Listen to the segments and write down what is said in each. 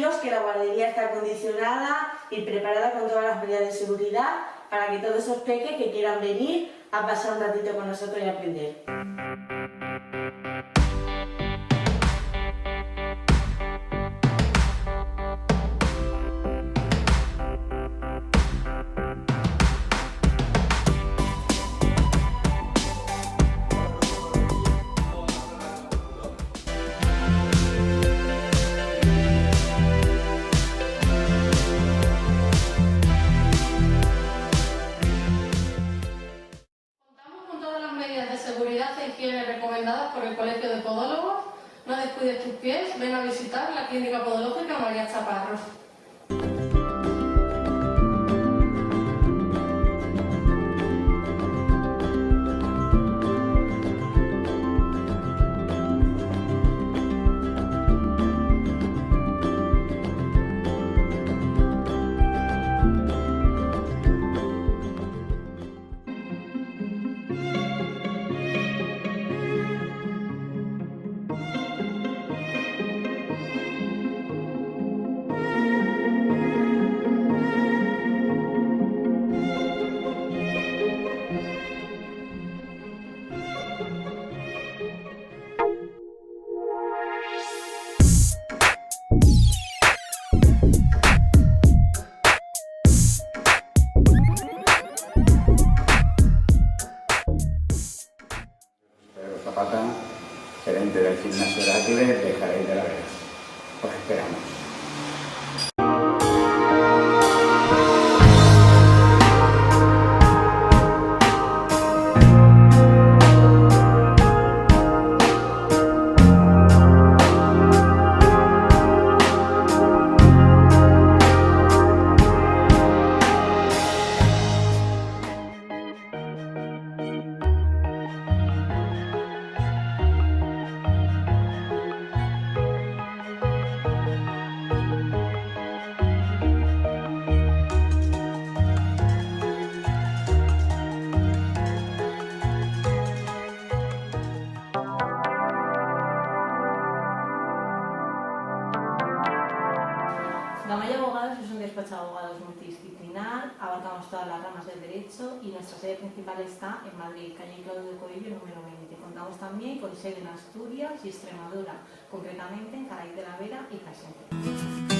Deciros que la guardería está acondicionada y preparada con todas las medidas de seguridad para que todos esos peques que quieran venir a pasar un ratito con nosotros y aprender. De seguridad e higiene recomendadas por el Colegio de Podólogos. No descuides tus pies, ven a visitar la Clínica Podológica María Chaparros. Zapata, gerente del gimnasio Heracles de Jerez de la Vera. Os esperamos. Gamaya Abogados es un despacho de abogados multidisciplinar, abarcamos todas las ramas del derecho y nuestra sede principal está en Madrid, calle Claudio Coello número 20. Contamos también con sede en Asturias y Extremadura, concretamente en Jerez de la Vera y Castellón.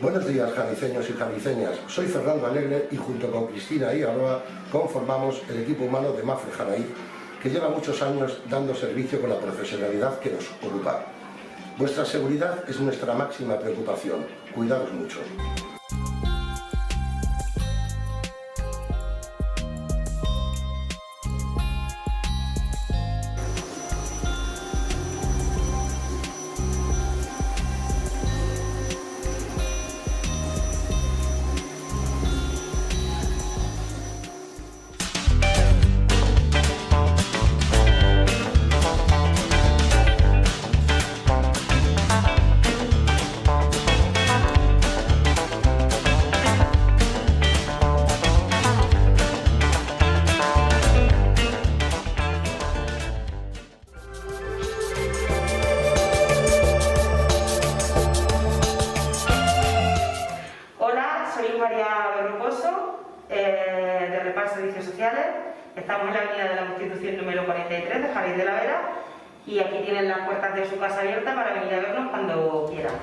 Buenos días, jaliceños y jaliceñas. Soy Fernando Alegre y junto con Cristina y Aroa conformamos el equipo humano de Mafre Jaraíz, que lleva muchos años dando servicio con la profesionalidad que nos ocupa. Vuestra seguridad es nuestra máxima preocupación. Cuidaos mucho. de Reparto Servicios Sociales. Estamos en la avenida de la Constitución número 43 de Jerez de la Vera y aquí tienen las puertas de su casa abiertas para venir a vernos cuando quieran.